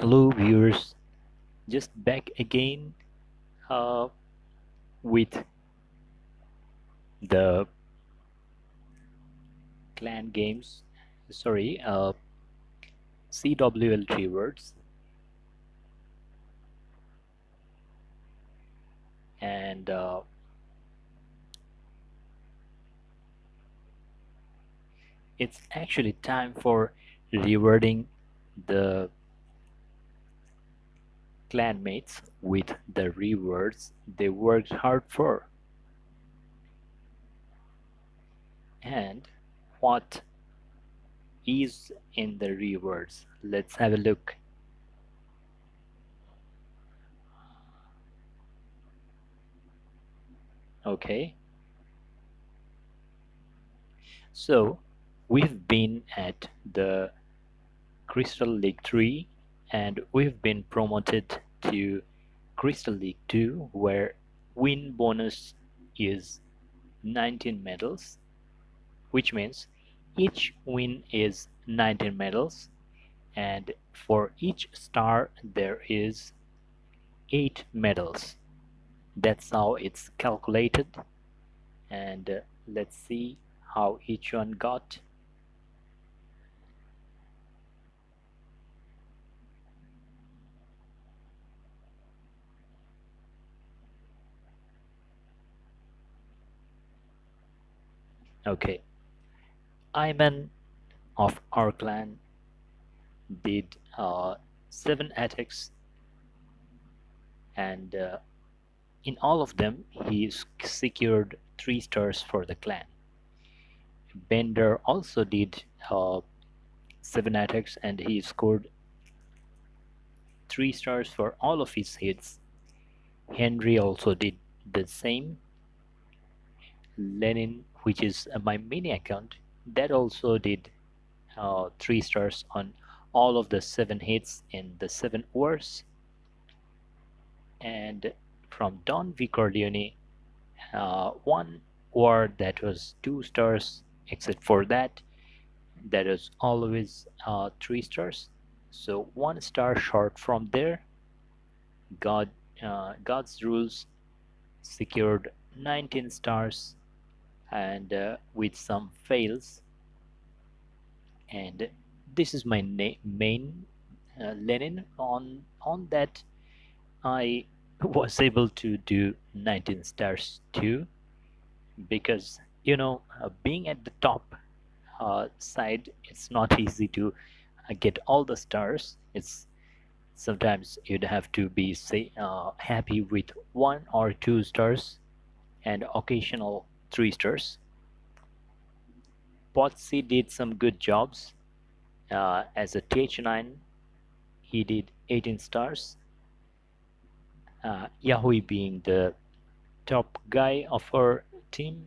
Hello viewers, just back again uh, with the clan games, sorry, CWL words, and it's actually time for rewarding the clanmates with the rewards they worked hard for. And what is in the rewards? Let's have a look. Okay, so we've been at the Crystal League 3 and we've been promoted to Crystal League 2 where win bonus is 19 medals, which means each win is 19 medals, and for each star there is 8 medals. That's how it's calculated, and let's see how each one got. Okay, Ayman of our clan did 7 attacks, and in all of them he secured 3 stars for the clan. Bender also did 7 attacks and he scored 3 stars for all of his hits. Henry also did the same. Lenin, which is my mini account, that also did 3 stars on all of the 7 hits in the 7 wars. And from Don V. Corleone, 1 war that was 2 stars, except for that was always 3 stars. So 1 star short from there. God's Rules secured 19 stars and with some fails. And this is my main Lenin. On that I was able to do 19 stars too, because being at the top side, it's not easy to get all the stars. It's sometimes you'd have to be happy with 1 or 2 stars and occasional 3 stars. Potsy did some good jobs as a TH9. He did 18 stars. Yahui being the top guy of our team,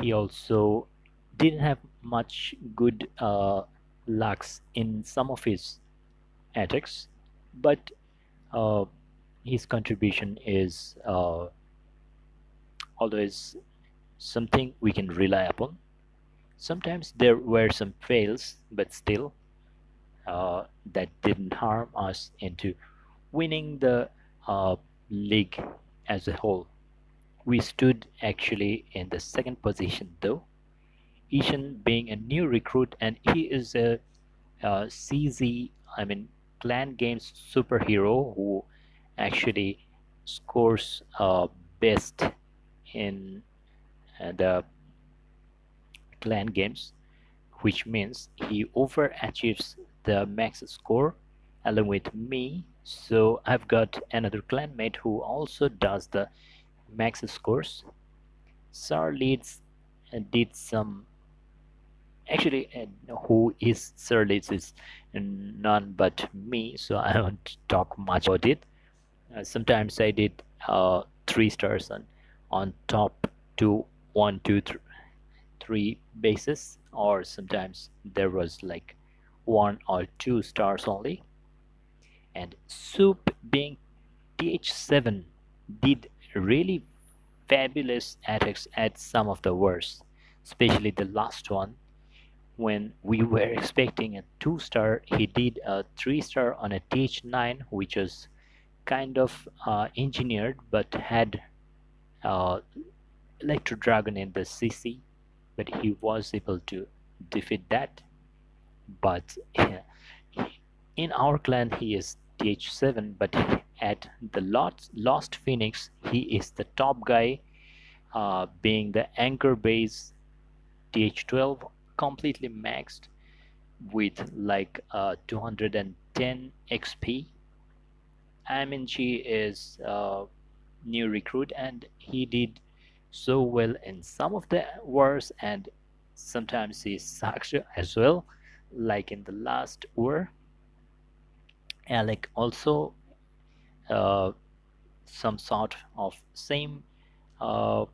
he also didn't have much good lucks in some of his attacks, but his contribution is always something we can rely upon. Sometimes there were some fails, but still that didn't harm us into winning the league as a whole. We stood actually in the 2nd position though, Ishan being a new recruit, and he is a CZ, I mean Clan Games superhero who actually scores best in the Clan Games, which means he overachieves the max score along with me. So I've got another clanmate who also does the max scores. Sir Leeds did some, actually who is Sir Leeds is none but me, so I won't talk much about it. Sometimes I did 3 stars on top to 1, 2, 3 bases, or sometimes there was like 1 or 2 stars only. And Soup being TH7 did really fabulous attacks at some of the wars, especially the last one When we were expecting a 2-star, he did a 3-star on a TH9, which was kind of engineered but had uh, Electro Dragon in the CC, but he was able to defeat that. But in our clan, he is TH7, but at the Lost Phoenix, he is the top guy, being the anchor base TH12, completely maxed with like 210 XP. IMNG is new recruit, and he did so well in some of the wars, and sometimes he sucks as well, like in the last war. Alec also uh, some sort of same uh,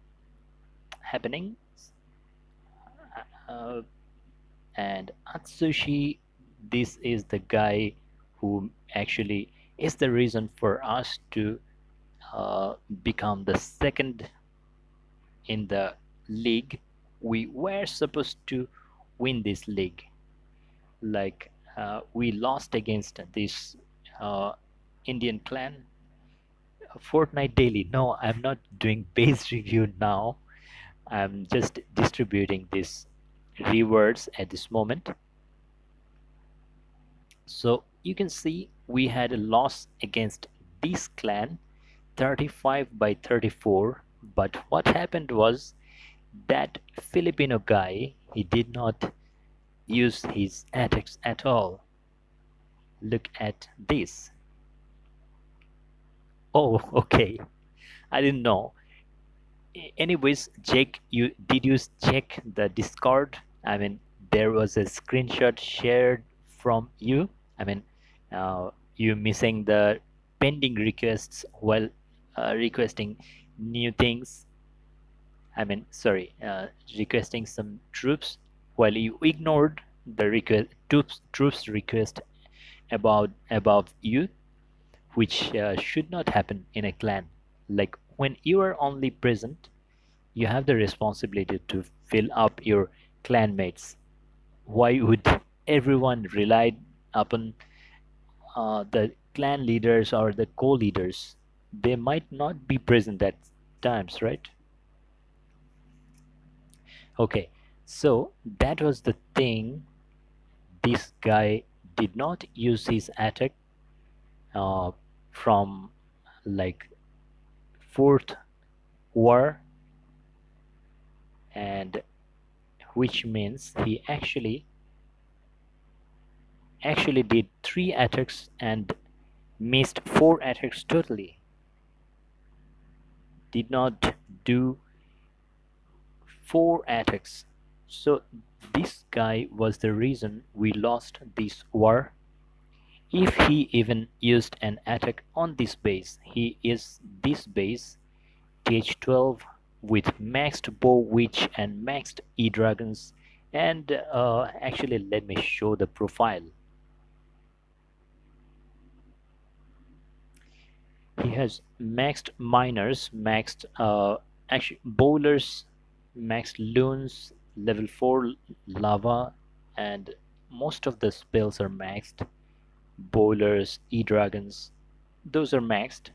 happening. uh, and Atsushi, this is the guy who actually is the reason for us to become the second in the league. We were supposed to win this league. Like we lost against this uh, Indian clan. Fortnite Daily. No, I'm not doing base review now. I'm just distributing these rewards at this moment. So you can see we had a loss against this clan 35 by 34, but what happened was that Filipino guy, he did not use his attacks at all. Look at this. Oh, okay. I didn't know. Anyways, Jake, you check the Discord? I mean, there was a screenshot shared from you. I mean, you missing the pending requests while requesting new things. I mean, sorry, requesting some troops while you ignored the troops request above you, which should not happen in a clan. Like when you are only present, you have the responsibility to fill up your clanmates. Why would everyone rely upon the clan leaders or the co-leaders? They might not be present at times, right? Okay, so that was the thing. This guy did not use his attack uh, from like fourth war, and which means he actually did 3 attacks and missed 4 attacks totally. Did not do 4 attacks. So this guy was the reason we lost this war. If he even used an attack on this base, he is this base TH12 with maxed Bow Witch and maxed E-Dragons, and actually let me show the profile. He has maxed Miners, maxed actually Bowlers, maxed Loons, level 4 Lava, and most of the spells are maxed. Bowlers, E-Dragons, those are maxed,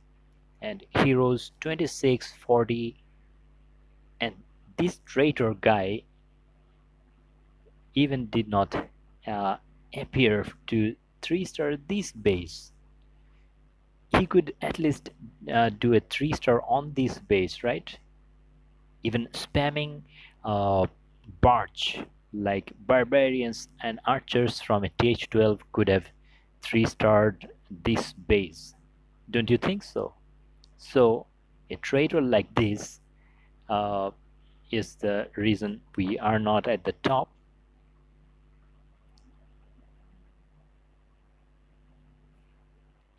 and heroes 26, 40, and this traitor guy even did not appear to 3-star this base. He could at least do a 3-star on this base, right? Even spamming Barch, like barbarians and archers from a TH12 could have 3-starred this base. Don't you think so? So a traitor like this uh, is the reason we are not at the top.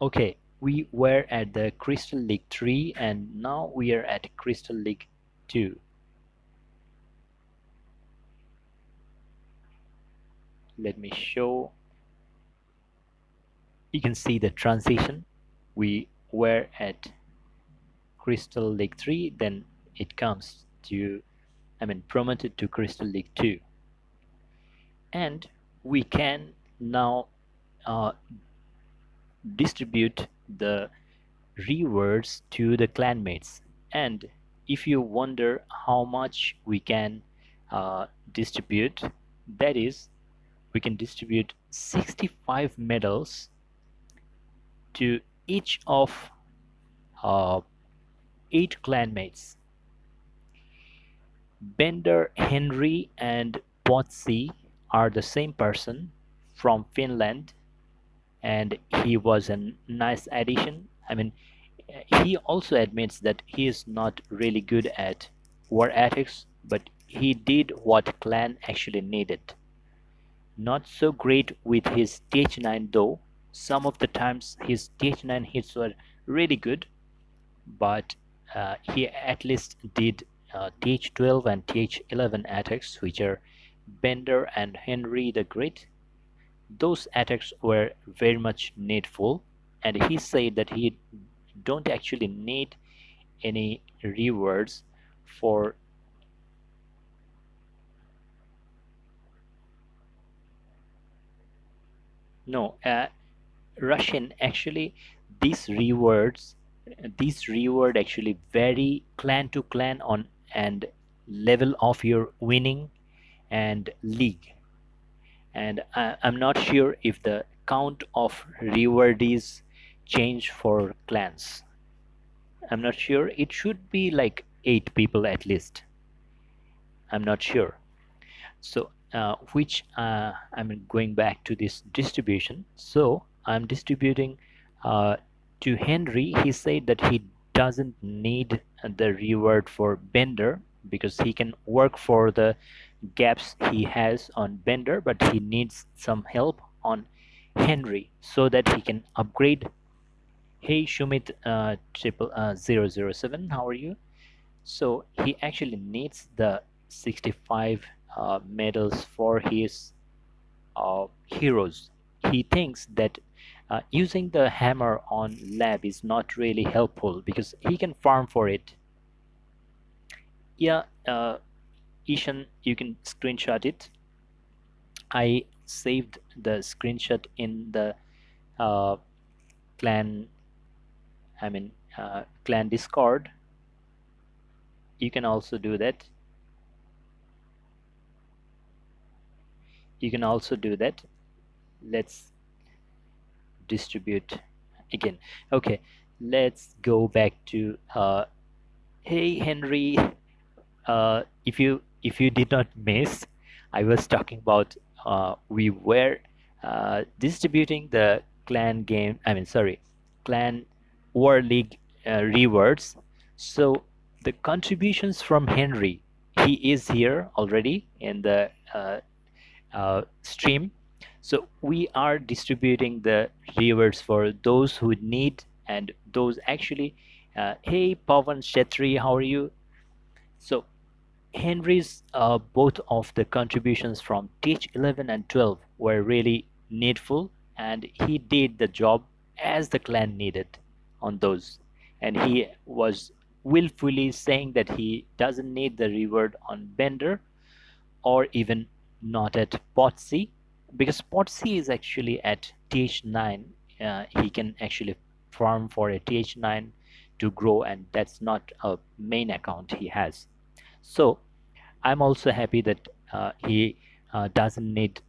Okay, we were at the Crystal League 3 and now we are at Crystal League 2. Let me show. You can see the transition. We were at Crystal League 3, then it comes to, I mean, promoted to Crystal League 2. and we can now uh, distribute the rewards to the clanmates. And if you wonder how much we can distribute, that is, we can distribute 65 medals to each of uh, 8 clanmates. Bender, Henry, and Potsi are the same person from Finland, and he was a nice addition. I mean, he also admits that he is not really good at war ethics, but he did what clan actually needed. Not so great with his TH9 though. Some of the times his TH9 hits were really good, but he at least did TH12 and TH11 attacks, which are Bender and Henry the Great. Those attacks were very much needful, and he said that he don't actually need any rewards for no Russian actually. These reward actually vary clan to clan on and level of your winning and league, and I'm not sure if the count of rewardees change for clans. I'm not sure. It should be like 8 people at least. I'm not sure. So which I'm going back to this distribution. So I'm distributing uh, to Henry. He said that he doesn't need the reward for Bender because he can work for the gaps he has on Bender, but he needs some help on Henry so that he can upgrade. Hey Shumit, 007, how are you? So he actually needs the 65 medals for his heroes. He thinks that using the hammer on lab is not really helpful because he can farm for it. Yeah, Ishan, you can screenshot it. I saved the screenshot in the uh, clan, clan Discord. You can also do that. You can also do that. Let's distribute again. Okay, let's go back to hey Henry. If you did not miss, I was talking about we were distributing the clan game. Sorry, clan war league rewards. So the contributions from Henry, he is here already in the stream. So we are distributing the rewards for those who need and those actually. Hey Pavan Shetri, how are you? So Henry's both of the contributions from Teach 11 and 12 were really needful, and he did the job as the clan needed on those. And he was willfully saying that he doesn't need the reward on Bender or even not at Potsy, because Potsy is actually at TH9. He can actually farm for a TH9 to grow, and that's not a main account he has. So I'm also happy that he doesn't need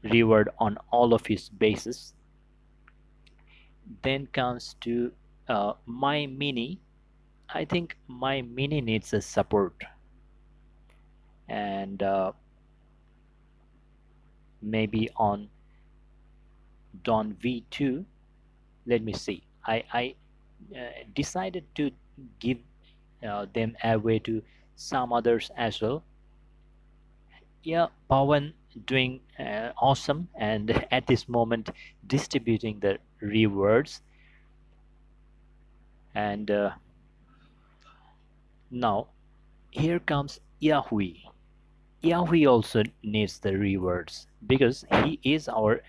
reward on all of his bases. Then comes to my mini. I think my mini needs a support, and maybe on Dawn V2. Let me see. I decided to give them away to some others as well. Yeah, Pawan doing awesome, and at this moment distributing the rewards. And now here comes Yahweh. Yahweh also needs the rewards because he is our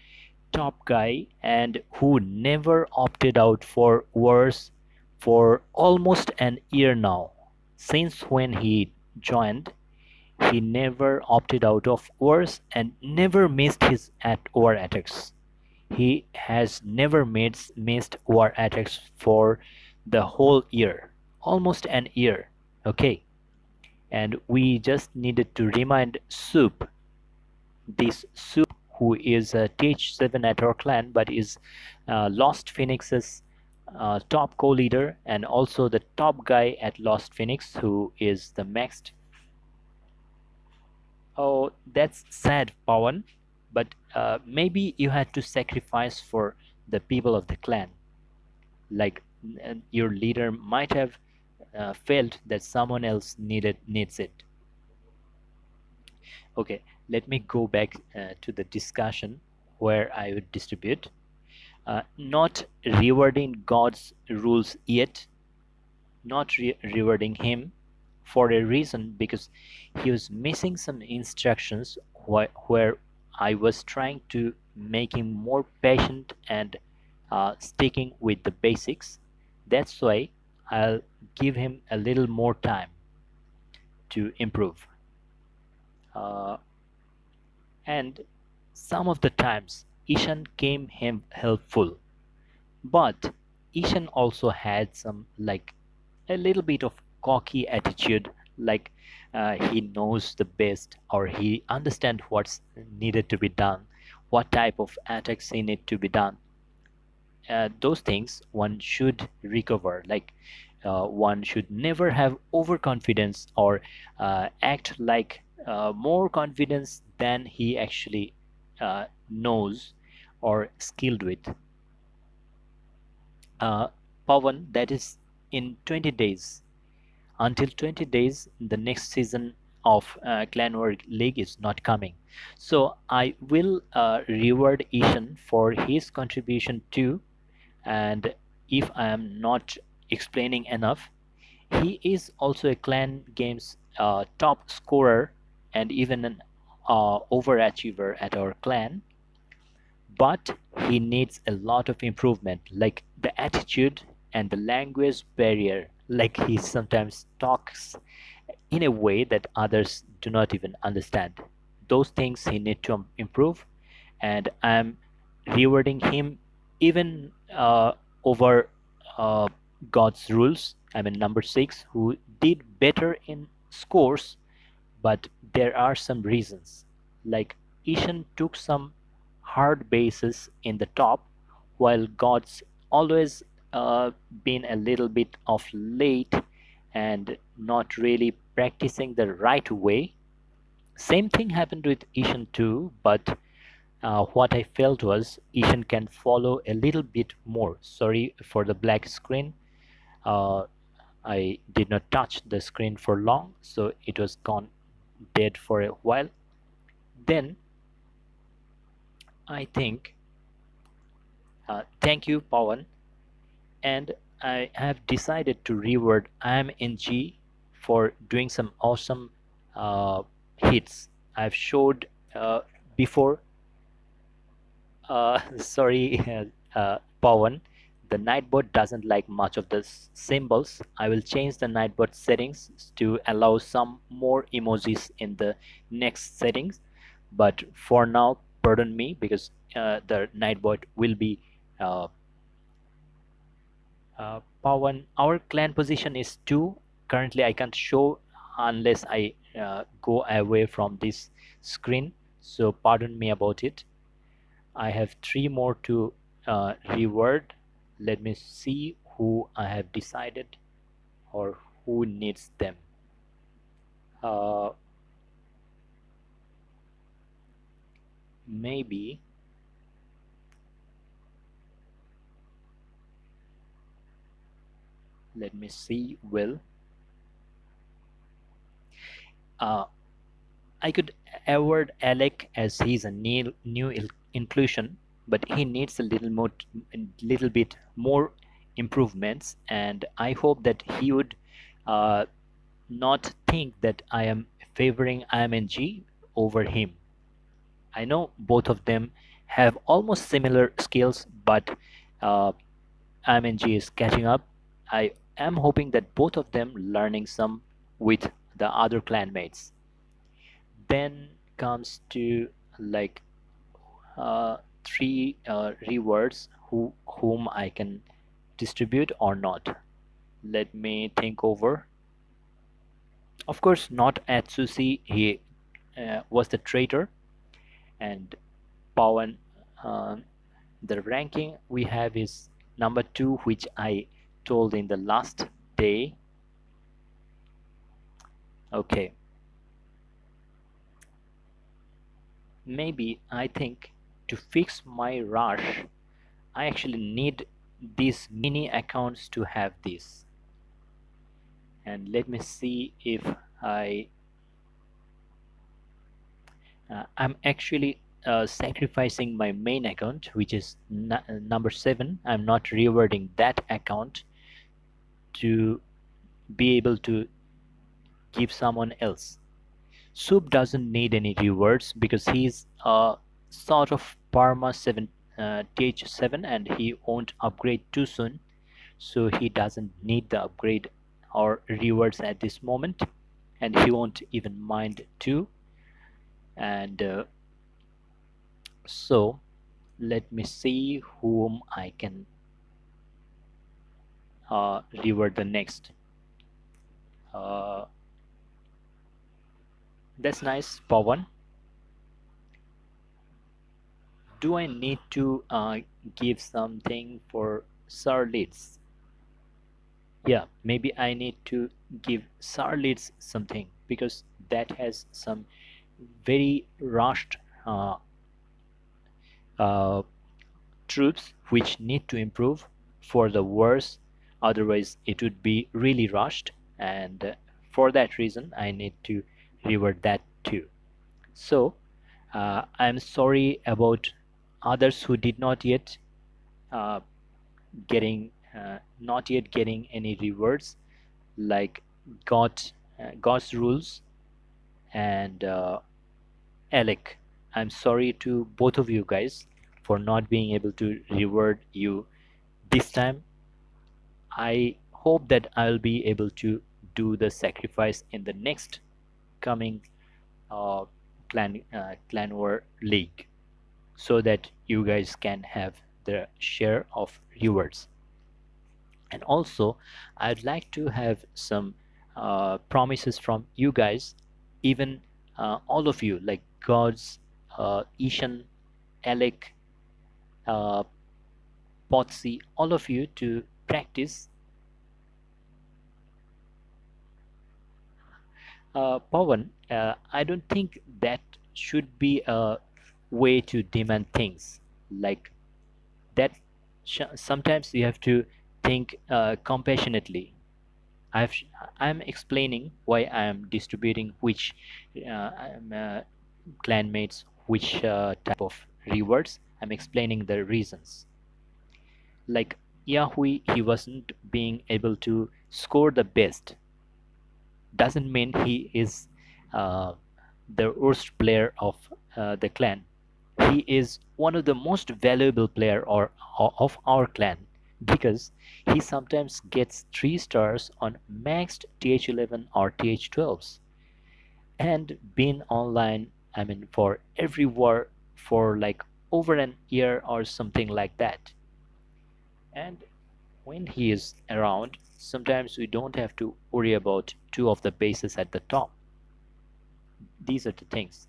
top guy and who never opted out for wars for almost an year now. Since when he joined, He never opted out of wars and never missed his war attacks. He has never missed war attacks for the whole year, almost an year. Okay, and we just needed to remind Soup, this Soup who is a TH7 at our clan but is Lost Phoenix's top co-leader and also the top guy at Lost Phoenix who is the maxed. Oh, that's sad, Pawan, but maybe you had to sacrifice for the people of the clan. Like your leader might have felt that someone else needs it. Okay, let me go back to the discussion where I would distribute. Not rewarding God's rules yet, not rewarding him for a reason because he was missing some instructions where I was trying to make him more patient and sticking with the basics. That's why I'll give him a little more time to improve. Uh, and some of the times Ishan came him helpful, but Ishan also had some like a little bit of cocky attitude, like he knows the best or he understands what's needed to be done, what type of attacks he need to be done. Those things one should recover, like one should never have overconfidence or act like more confidence than he actually knows or skilled with. Pawan, that is in 20 days. Until 20 days, the next season of Clan War League is not coming. So I will reward Ishan for his contribution too. And if I am not explaining enough, he is also a Clan Games top scorer and even an overachiever at our clan. But he needs a lot of improvement, like the attitude and the language barrier. Like he sometimes talks in a way that others do not even understand. Those things he need to improve, and I'm rewarding him even over uh, God's rules. I mean number 6, who did better in scores, but there are some reasons. Like Ishan took some hard bases in the top, while God's always been a little bit of late and not really practicing the right way. Same thing happened with Ishan too, but what I felt was Ishan can follow a little bit more. Sorry for the black screen. Uh, I did not touch the screen for long, so it was gone dead for a while. Then I think, thank you, Pawan, and I have decided to reward IMNG for doing some awesome hits. I've showed before. Sorry, Pawan. The Nightbot doesn't like much of the symbols. I will change the Nightbot settings to allow some more emojis in the next settings. But for now, pardon me because the Nightbot will be Pawan. Our clan position is 2. Currently, I can't show unless I go away from this screen. So pardon me about it. I have 3 more to reward. Let me see who I have decided or who needs them. Maybe let me see. Will I could award Alec as he's a new inclusion, but he needs a little bit more improvements, and I hope that he would not think that I am favoring IMNG over him. I know both of them have almost similar skills, but IMNG is catching up. I am hoping that both of them learning some with the other clanmates. Then comes to like three rewards whom I can distribute or not. Let me think over. Of course, not Atsushi. He was the traitor, and Pawan. Uh, the ranking we have is number 2, which I told in the last day. Okay, maybe I think to fix my rush, I actually need these mini accounts to have this. And let me see if I'm actually sacrificing my main account, which is number 7. I'm not rewarding that account to be able to give someone else. Soup doesn't need any rewards because he's sort of Parma 7 TH7, and he won't upgrade too soon, so he doesn't need the upgrade or rewards at this moment, and he won't even mind too. And so let me see whom I can reward the next. Uh, that's nice, Pawan. Do I need to give something for Sir Leeds? Yeah, maybe I need to give Sir Leeds something because that has some very rushed uh, uh, troops which need to improve for the wars, otherwise it would be really rushed, and for that reason I need to reward that too. So I'm sorry about others who did not yet uh, getting not yet getting any rewards, like God's rules and Alec. I'm sorry to both of you guys for not being able to reward you this time. I hope that I'll be able to do the sacrifice in the next coming uh, clan war league, so that you guys can have the share of rewards. And also I'd like to have some promises from you guys, even all of you, like Gods, Ishan, Alec, uh, Potsy, all of you to practice. Pawan, I don't think that should be a way to demand things like that. Sometimes you have to think compassionately. I've, I'm explaining why I am distributing which clanmates which type of rewards. I'm explaining the reasons. Like Yahui, he wasn't being able to score the best. Doesn't mean he is uh, the worst player of the clan. He is one of the most valuable player of our clan, because he sometimes gets 3 stars on maxed TH11 or TH12s and been online, I mean, for every war for like over an year or something like that. And when he is around, sometimes we don't have to worry about 2 of the bases at the top. These are the things.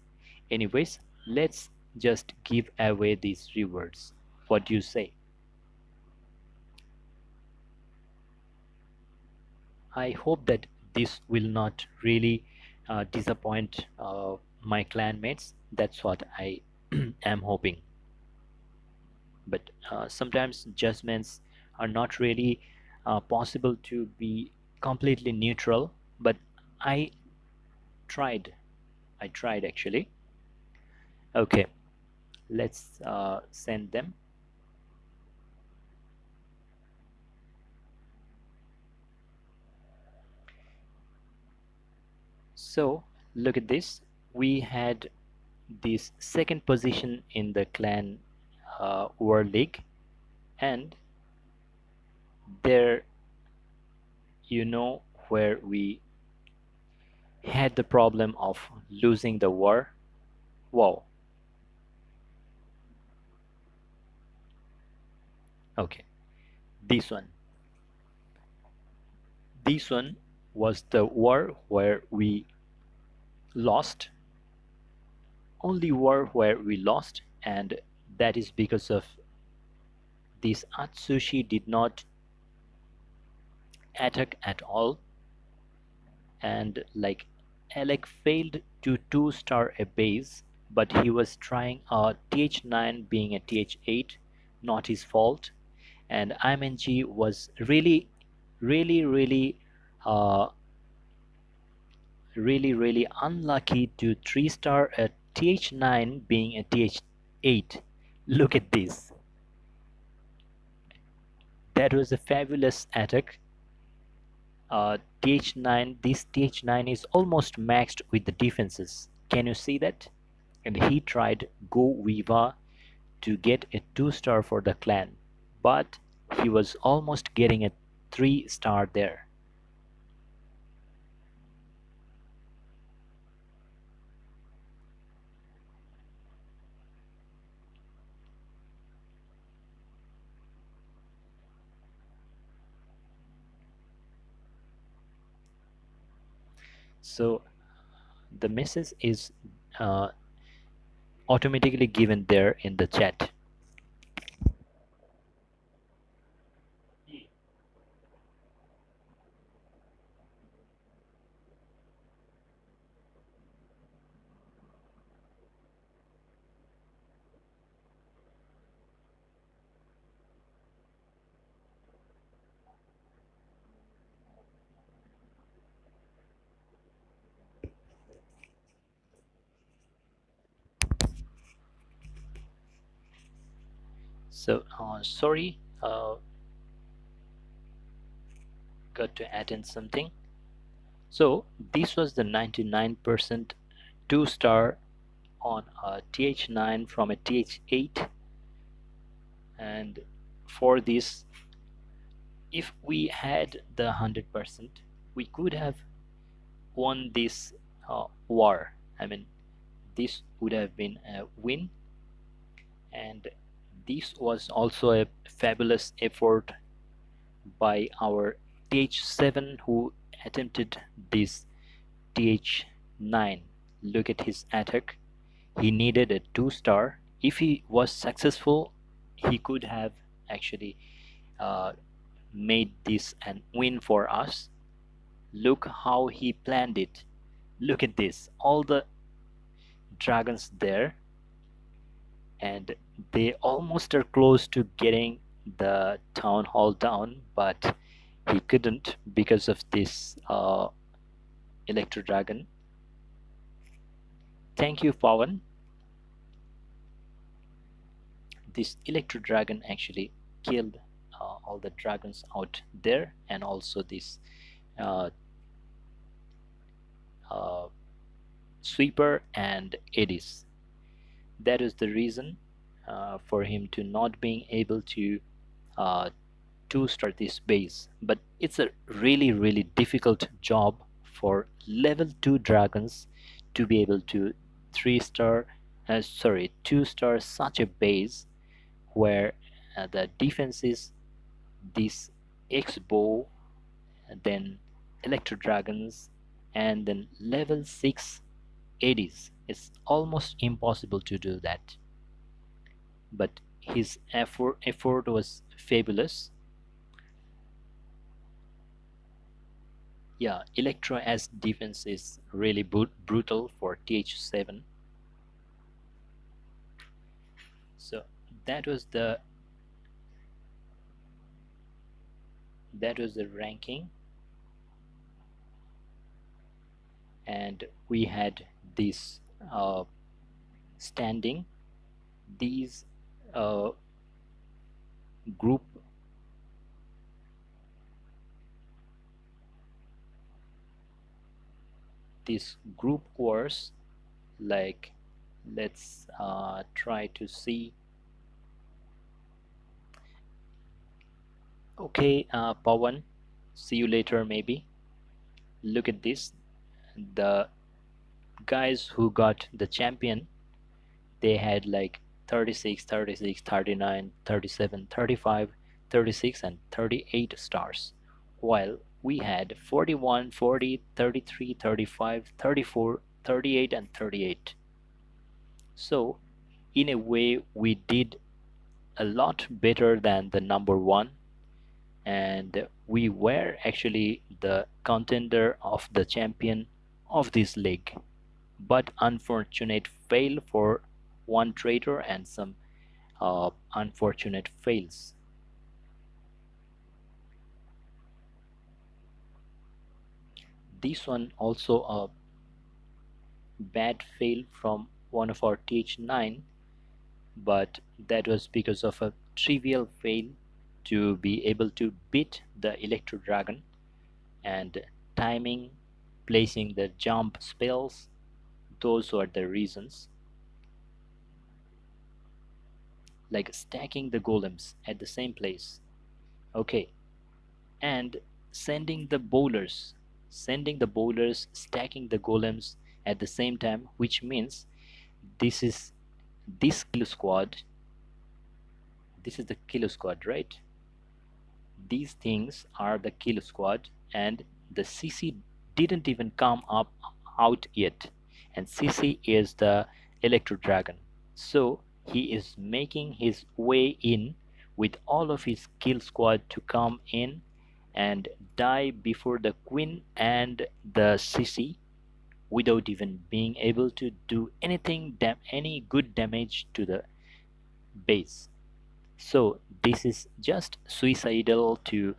Anyways, let's just give away these rewards. What do you say? I hope that this will not really disappoint my clanmates. That's what I am hoping. But sometimes judgments are not really possible to be completely neutral. But I tried. I tried actually. Okay, let's send them. So look at this. We had this second position in the clan World League, and there, you know, where we had the problem of losing the war. Wow. Okay, this one. This one was the war where we lost, only war where we lost, and that is because of this Atsushi did not attack at all, and like Alec failed to two-star a base, but he was trying a TH9 being a TH8, not his fault, and IMNG was really uh, really unlucky to three-star a TH9 being a TH8. Look at this. That was a fabulous attack. TH9, this TH9 is almost maxed with the defenses. Can you see that? And he tried Go Viva to get a 2-star for the clan, but he was almost getting a 3-star there. So the message is uh, automatically given there in the chat. So sorry, got to attend something. So this was the 99% 2-star on a TH9 from a TH8, and for this, if we had the 100%, we could have won this war. I mean, this would have been a win, and this was also a fabulous effort by our TH7 who attempted this TH9. Look at his attack. He needed a 2-star. If he was successful, he could have actually uh, made this an win for us. Look how he planned it. Look at this, all the dragons there, and they almost are close to getting the town hall down, but he couldn't because of this electro dragon. Thank you, Pawan. This electro dragon actually killed all the dragons out there, and also this uh, uh, sweeper and Edis. That is the reason for him to not being able to uh, start this base. But it's a really difficult job for level 2 dragons to be able to 3-star, 2-star such a base where the defense is this X-bow, then electro dragons, and then level 6 Edis. It's almost impossible to do that, but his effort was fabulous. Yeah, Electro as defense is really brutal for TH7. So that was the ranking, and we had this standing. These group wars, like, let's try to see. Okay, Pawan, see you later maybe. Look at this. the guys who got the champion, they had like 36, 36, 39, 37, 35, 36, and 38 stars, while we had 41, 40, 33, 35, 34, 38, and 38. So in a way we did a lot better than the number one, and we were actually the contender of the champion of this league. But unfortunate fail for one trader and some unfortunate fails. This one also a bad fail from one of our TH9, but that was because of a trivial fail to be able to beat the Electro Dragon, and timing, placing the jump spells, those were the reasons. Like stacking the golems at the same place. Okay, and sending the bowlers, stacking the golems at the same time, which means this is this kill squad. This is the kill squad, right? These things are the kill squad, and the CC didn't even come up out yet, and CC is the Electro Dragon. So he is making his way in with all of his kill squad to come in and die before the queen and the CC without even being able to do any good damage to the base. So this is just suicidal to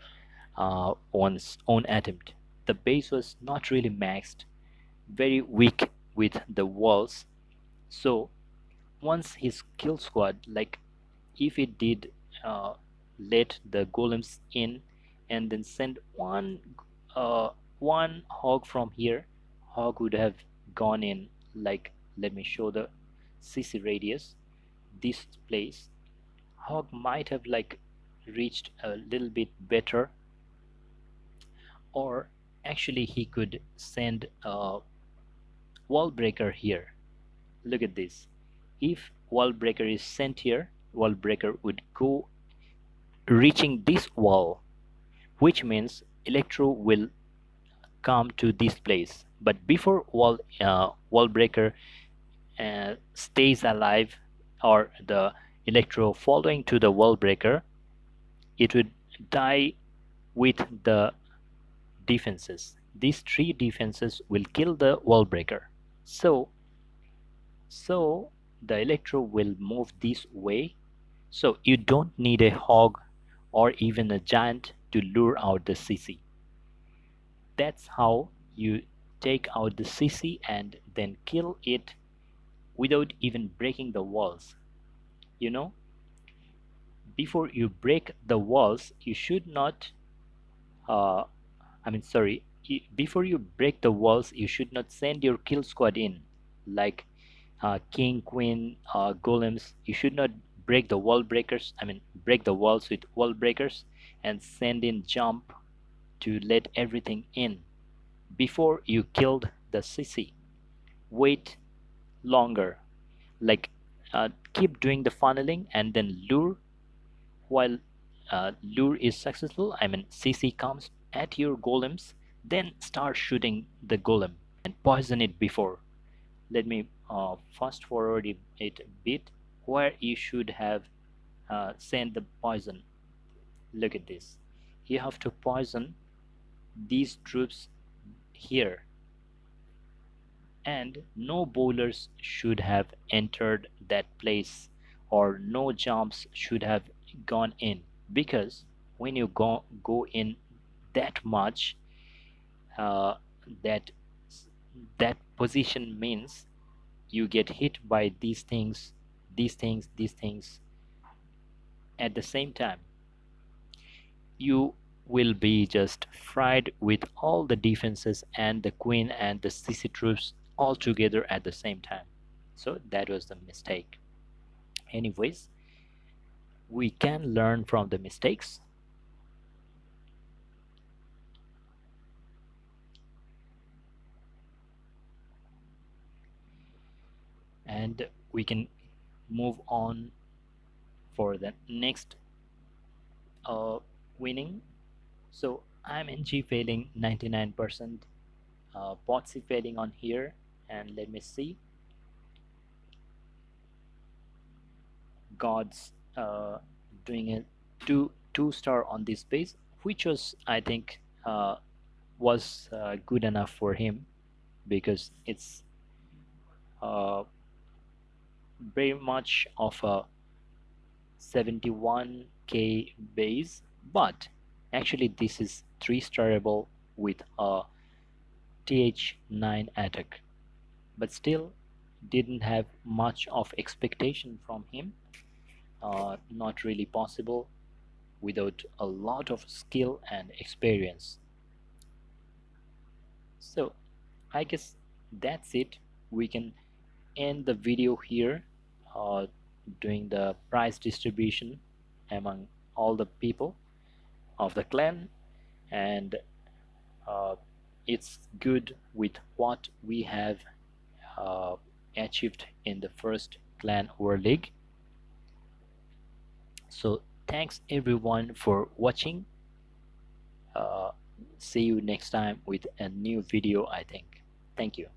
one's own attempt. The base was not really maxed, very weak with the walls. So once his kill squad, like if it did let the golems in and then send one hog from here, hog would have gone in, like let me show the CC radius, this place. Hog might have like reached a little bit better, or actually he could send a wall breaker here. Look at this. If wall breaker is sent here, wall breaker would go reaching this wall, which means Electro will come to this place. But before wall breaker stays alive, or the Electro following to the wall breaker, it would die with the defenses. These three defenses will kill the wall breaker. So the Electro will move this way. So you don't need a hog or even a giant to lure out the CC. That's how you take out the CC and then kill it without even breaking the walls. You know, before you break the walls, you should not before you break the walls, you should not send your kill squad in, like king, queen, golems. You should not break the wall breakers, break the walls with wall breakers and send in jump to let everything in before you killed the CC. Wait longer, like keep doing the funneling and then lure. While lure is successful, CC comes at your golems, then start shooting the golem and poison it before. Let me fast forward it a bit, where you should have sent the poison. Look at this. You have to poison these troops here, and no bowlers should have entered that place, or no jumps should have gone in, because when you go in that much, uh, that that position means you get hit by these things, these things at the same time. You will be just fried with all the defenses and the queen and the CC troops all together at the same time. So that was the mistake. Anyways, we can learn from the mistakes. and we can move on for the next winning. So I'm NG failing 99%, Potsy failing on here, and let me see, God's doing a two star on this base, which was, I think, was good enough for him, because it's uh, very much of a 71k base, but actually this is 3 starable with a th9 attack, but still didn't have much of expectation from him. Not really possible without a lot of skill and experience. So I guess that's it. We can end the video here, uh, doing the price distribution among all the people of the clan, and uh, it's good with what we have uh, achieved in the first clan war league. So thanks everyone for watching. uh, See you next time with a new video, I think. Thank you.